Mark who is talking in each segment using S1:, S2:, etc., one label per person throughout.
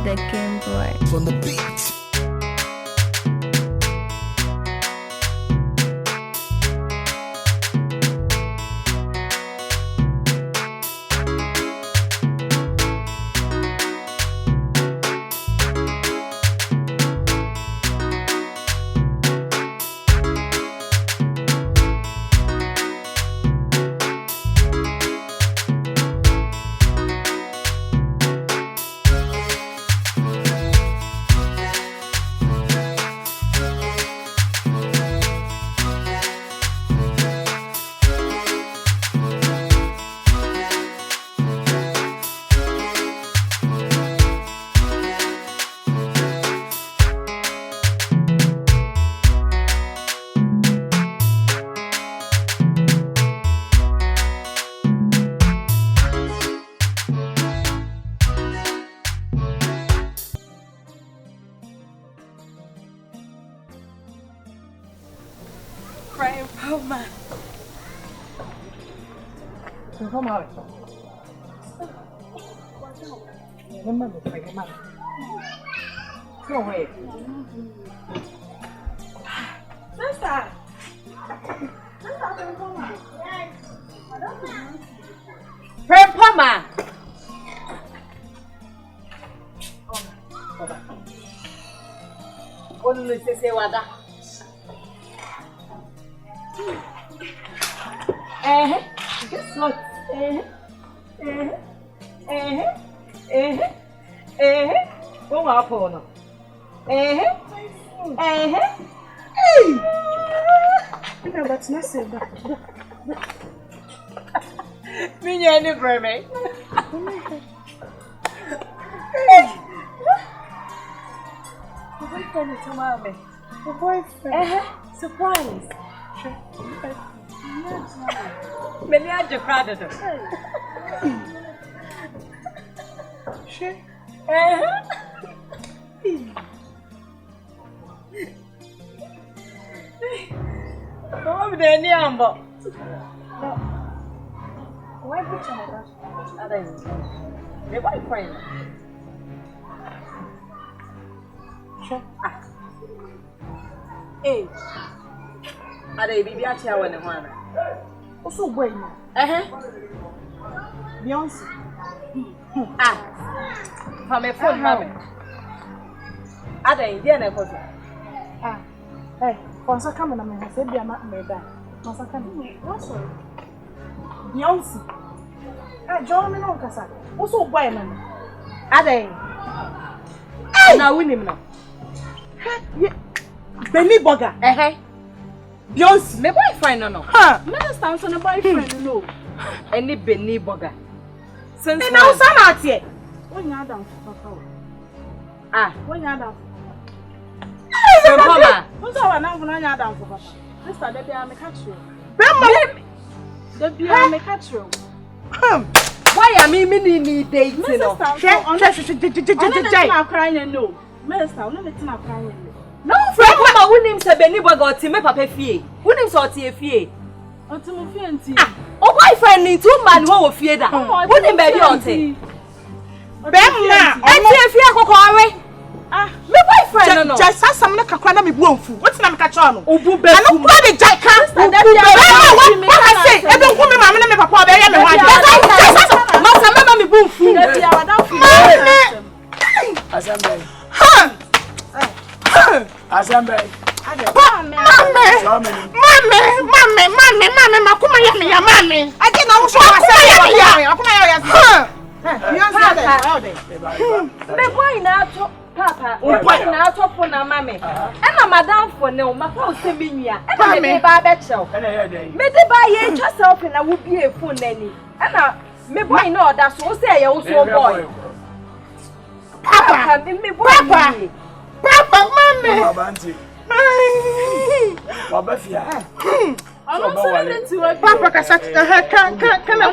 S1: the game boy.
S2: On the beat.
S3: Come out. Remember, come out. No way. Sister. Grandpa. Only say wada. Guess what? Go up on. No, that's not so bad. Me any mermaid. The boyfriend is mommy. The boyfriend. Surprise. Many are the crowded. Sure. Oh, the Niambo. Why put your boyfriend? Sure. Hey. Are they baby at you when the one? Also, boy. Beyonce. From a phone, mommy. Are they Indian? Hey, once I come and I said, they are not made that. Once I come, what's Beyonce? John Minocasa. Also, boy, man. Are they? Hey, now win him now. Benny Bogger. Beyonce, my boyfriend no. Huh? Minister on a boyfriend no. Any Benny Bogger. Since now son out here. When you down for papa. When you down. Hey, mama. What's our now when you down for papa? Mister, they be am catch you. They be am catch you. Why am I need dating no? I'm crying no. Minister, I'm not crying. No, friend, mama, who names a Benny Bogger to me papa fie? Who names or tea fie? Or to me fie. Oh, boyfriend need 2 man who will fear that. Who name baby on tea? Bemma, I fear Cocoy. My boyfriend, no, just as some like a crana me wonfu. What's the name Cachano? Oh, boo, I don't want the jack. I say, I don't want my name, papa. I am Papa, now top for na mammy. And madam for no, my phone seminia. And I buy that show. May they buy yourself and I will be a fool nanny. And I may boy no, that's what say I also boy. Papa, Papa, Papa, Mammy. Papa, can I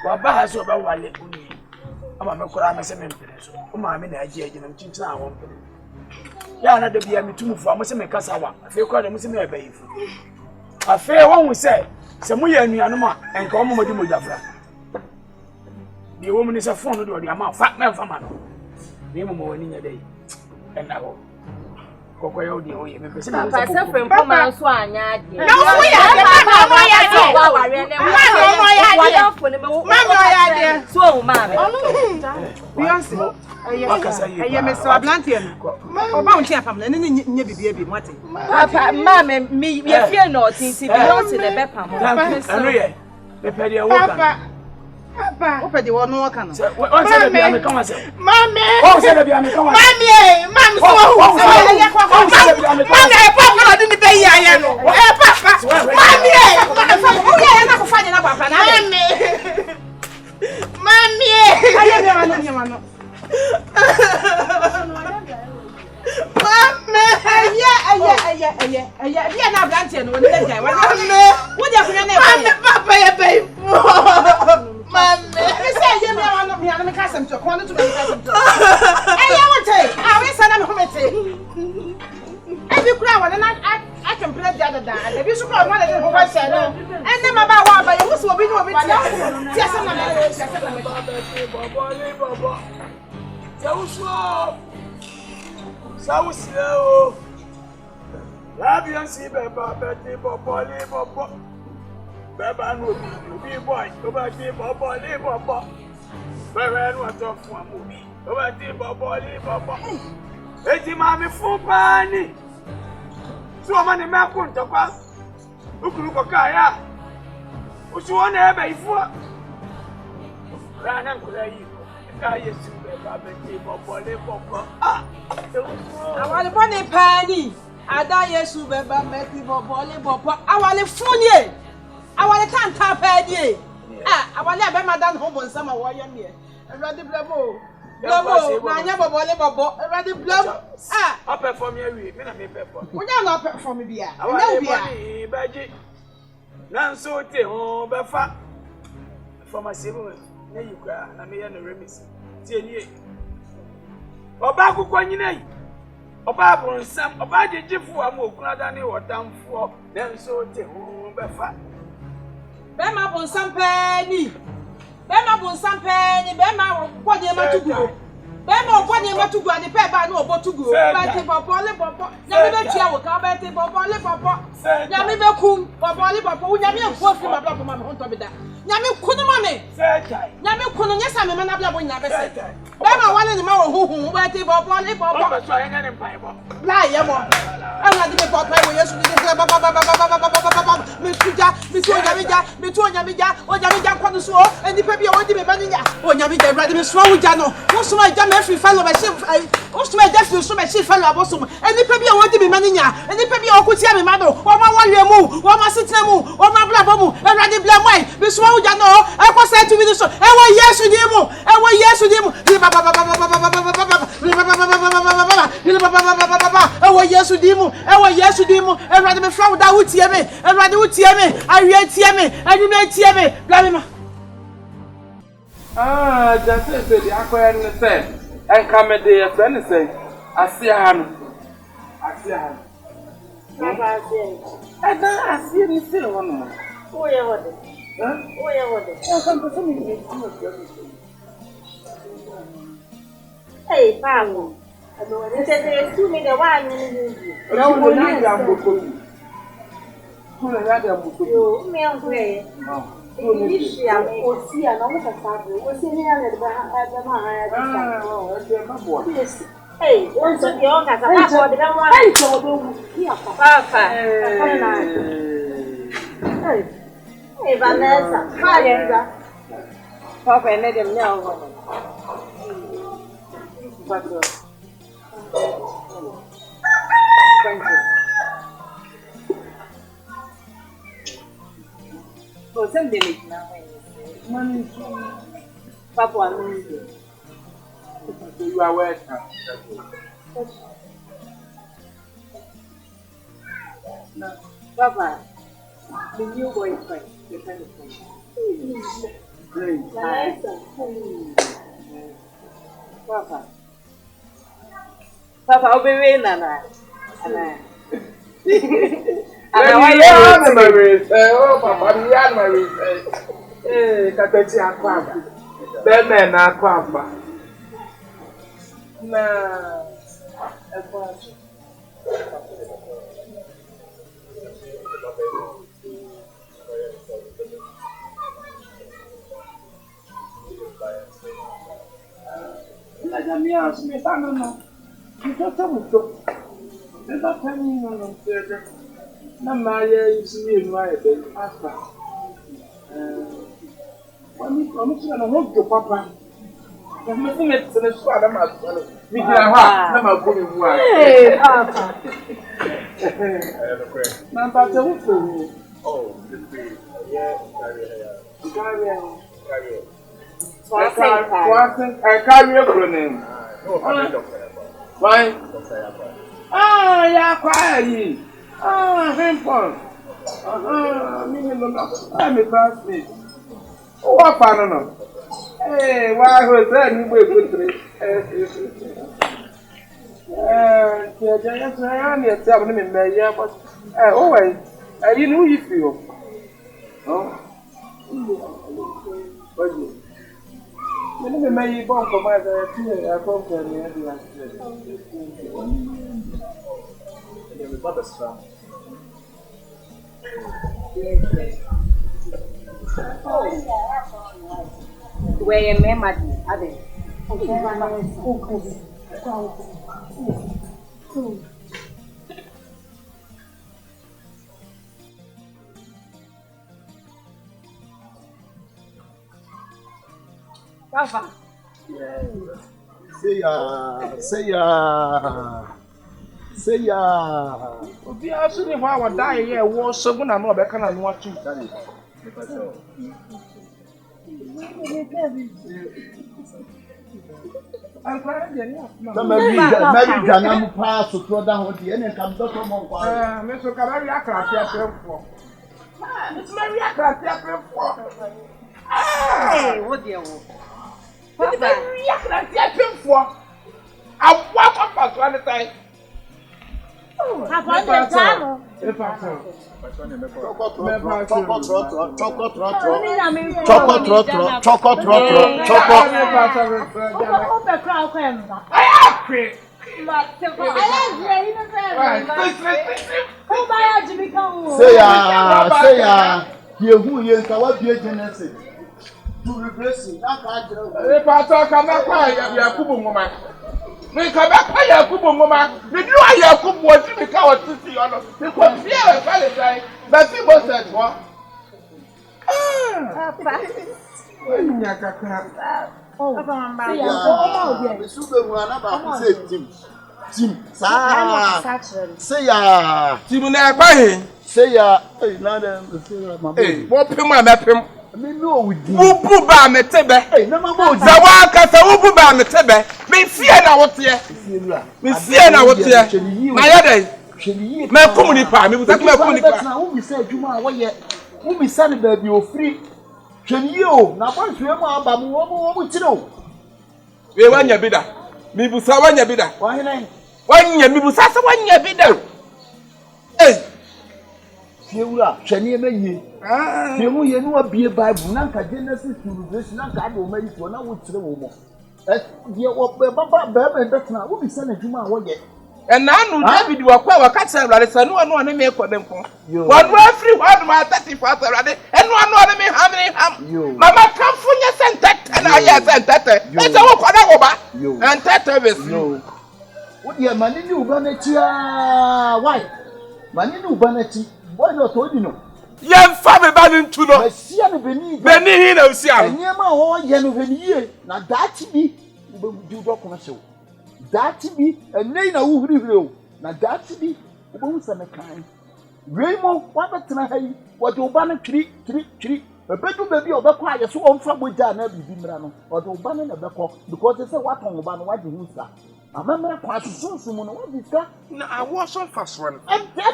S3: Waba has over Wale. I'm a Koran cement. I'm in a judge and I'm chinching out. Yana de be a meeting for Muslim Casawa. I feel quite a Muslim baby. A fair one we say, Samuel and Yanuma and Commodity Mudafra.
S1: The woman is a phone or the amount fat man for man. Name more in your day. And now, Cocoa, the oil, because I'm
S3: from Papa Swan. No, so, mamma.
S2: Beyonce. I am Mr. Atlantean. About Chapman and baby, what?
S3: Papa, mamma, me, we fear not, since Beyonce the Beppa.
S2: Papa, open the one more can.
S1: What said I come myself?
S2: Mammy,
S1: oh, said I come myself.
S2: Mammy, Mammy, Papa, didn't pay I know. Papa, Mammy, Mammy, I can play the other day. If you should call one of them, and then about one, but you will be no bit.
S1: So slow. Love you and see Baba, Betty, Bobo. Baba, no, be boy, go back to Bobo. Baba, what off one movie. Go back to Bobo. Betty, Mammy, full panny. So many Macon to pass. Ukukaya. What's one ever before? Ran uncle, I
S2: want a funny penny. I die yes, you better make me for Bolly Bopo. I want a funny. I want a can't penny. I want to have Madame Home on summer warrior here. I read the blabo. Blabo, I never Bolly Bobo. I read the blabo.
S1: I perform your week. I may perform.
S2: We don't know from me. I
S1: know Badgy. None so tell Baffa for my sibling. There you cry, and I may have a remiss. Oba kukwanyine oba bronsam oba jejefu amokuna dani wotam fo dem so te hu befa be ma bronsam pani bema kwanye matugu bema kwanye matugu ade pe ba na obotugu ba te popo le popo na me be tua wo ka ba te popo le popo na me be kum popo le popo nya me enfu afi ma bla ma ho to bida nya me kunu ma me nya me kunu nya sa me na bla bo nya be se bema wale ni ma wo huhu ba te popo le popo ba so anya ne mpai bo bla ye mo ana de me popo wo yesu ni de ba me tuja me tu nya me ja o nya me ja kwanu so eni pe bi o di me ma nya o nya me ja brade me so wo ja no wo so ma ja me free fellow be she wo so ma ja free so be she fellow abosom eni pe bi o di me ma nya eni pe bi o ko tia me ma no wo ma wale mu wo ma sitina mu wo ma bla bo mu e brade bla mai me so wo ja no e ko say to me so e wo yesu di mu Yesu di mu Erade me fra da wutie me Erade wutie me awie tie me anime tie me bla me ma
S4: just say the akoya ne say enka me de ye friend say asia ha no baba asia asia ni say wono o ye wode kan to me ni
S5: Pamo. Você tu me deu a minha.
S4: Não, não é da boco. Não é da boco.
S5: Eu meu velho. Ixi, a mocia não me sabe. Você nem ela da barra.
S4: Não, é uma boa.
S5: Ei, onde eu casa para pode dar uma. Ei, todo que a papa. Ei, Vanessa, vai.
S3: Papa, né, de não. Patrão. Thank you. Você me deu não, mãe. Papa, não me deu.
S4: You are welcome.
S3: No, Papa, the new boyfriend, the friend
S4: Great.
S3: Papa. Papa, I'll be waiting, Nana. Anna, why you are my oh, Papa, you are my Captain Aqua.
S1: Bẹ́ẹ̀ náà kọ́ àgbà. Náà ẹ̀kọ́ àjọ. Mi acho me tá não. Então tá muito. Ainda tá não pega. Na maia isso mesmo vai bem. Passa. Vamos tirar no rosto do papai. Mas me fui meter na escola mas me tirar lá, na mal como voar.
S2: Ei, papa.
S1: Não tá tão frio.
S6: Oh, this way. Yeah, carry.
S1: I carry your name. Why? Ah, yeah, quiet. Ah, simple. I'm a classmate. What fun? Hey, why was that? You were good. You know you feel. Oh. Ini memang ibu kemana saya aku kerja di Australia. Ini memang besar.
S3: Where you memang ada.
S2: Papa.
S6: Say ya.
S1: Obi asu ni hwa wada ye wo sogun na no be kana no atu.
S6: Mary Jana mu pa so to da ho de ene kam doctor mo kwa.
S1: Me so ka Mary akrati afefo. Me so Mary akrati afefo.
S2: Hey, what do you want?
S1: Papa, Mary akrati afefo. Awa papa so ane tai.
S2: Papa, the time.
S1: Me come back by Yakubu Mama. Me do I Yakubu what you become what to see on the fear Valentine. But he was at what?
S6: Say ya.
S1: Timuna by
S6: Say ya. Hey, now then,
S1: hey, what him I met him.
S6: Me know we do.
S1: Ubu ba me tebe.
S6: Hey, no mama.
S1: Zawaka sa ubu ba me tebe. Me fear na what here. Me fear na what here. Na yede. Me komuni pa, me buta me komuni pa.
S6: Na wo bi say adwuma wo ye. Wo bi say na ba bi ofri. Hwani o, na ba hwe mu aba mu wo mu tire o.
S1: We wanya bida. Me busa wanya bida.
S6: Wa hena?
S1: Wanya me busa sa wanya bida. Eh.
S6: Fiewura, hwani emeyi. Fiemu ye no abie Bible na nka Genesis to Revelation na nka ado mayi to na wo tire wo mo. Die wo baba ba betna wo bi say na adwuma wo ye.
S1: And now David wa catch everybody say no na me ekodem ko. One free one ma 35 everybody and one na me ham. Mama come funya sentet na ya sentet. E say wo kwada wo ba. And tetevis.
S6: No. Wo die mani ni uba na ti why? Mani ni uba na ti. Boy no to di no.
S1: Yem fa me ba ni ntu no.
S6: Mesia no beni.
S1: Beni hi na usia no.
S6: Enyema ho ye no beni ye na dachi bi ube du do kono sew. Dachi bi enei na wo hurihuri o. Na dachi bi ube hu se me kan. Reimo wa betena hai wo de oba no twiri. Ebedu baby obekwa ye so omfa boja na bibi mra no. Wo de oba no na bekọ because say what on oba no wa de hu sa. Amamra kwa sunsun no wa dika
S1: Na awo so faso no.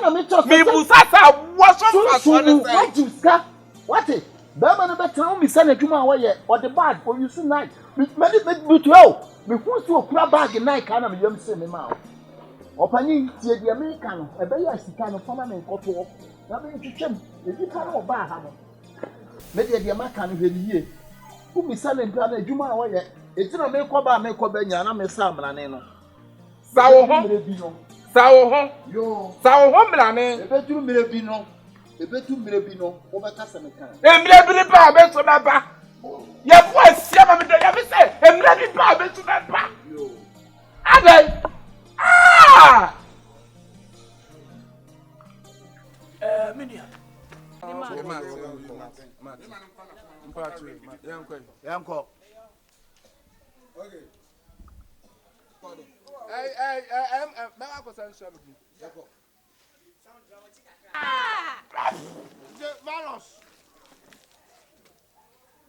S6: na me to
S1: Me busasa awo so faso no say.
S6: What dika? What it? Baba no betra o mi sa na dwuma wo ye o de bag o use night. Me butu o. Me hu so okura bag night ka na me yam se me ma o. Opani tie de America no e be ya sika no fama me nkoto. Na be twetwem. E dika no ba ha no. Me de America no hwe ni ye. Umi sale mpana ejuma na woye. Eti na mekọba nya na me sa amrane no.
S1: Sawo ho. Sawo ho.
S6: Yo.
S1: Sawo ho mrane.
S6: Ebetu mire bi no. Wo beka se me kan.
S1: Emre bi pa obeso na ba. Ye fu asia ma me de ye be say emre bi pa obeso na ba.
S6: Yo.
S1: Adai. Ah! Minia.
S6: Yanko.
S1: Okay. Hey, mama ko san show me. Yako. Malos.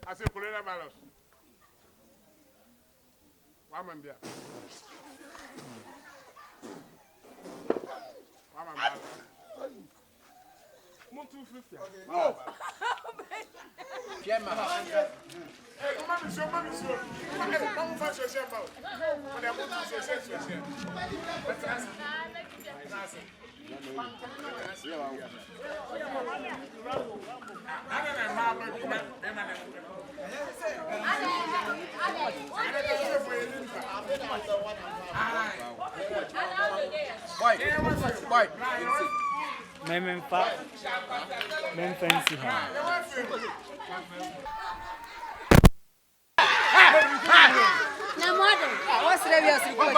S1: Ase kulena malos. Wamambia. Muntu fifia. No. Piema. Hey, come on, show. Come on, fashion show. When I want to show.
S7: Men fancy her.
S3: Na modern. What's the real secret?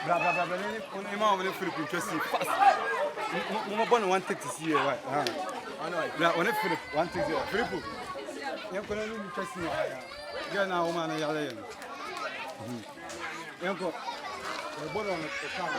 S7: Blah. Only more when Philip interesting fast. More born one thing to see you, right? I know. Blah, when Philip one thing to Philip. You're going to be interesting. You're now woman and you're there. You're going to born on the car.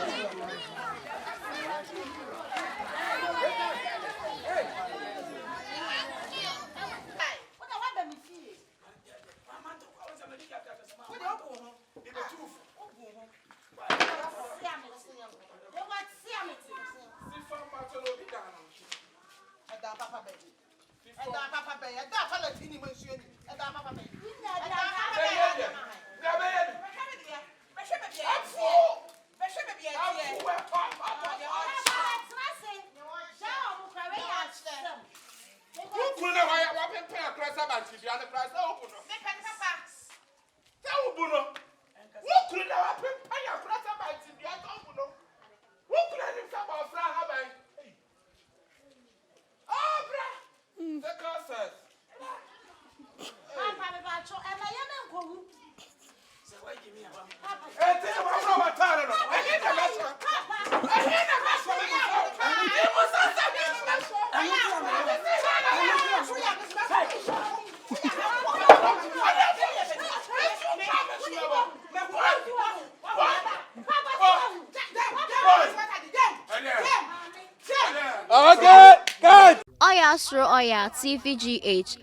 S8: Oya Stro Oya TVGH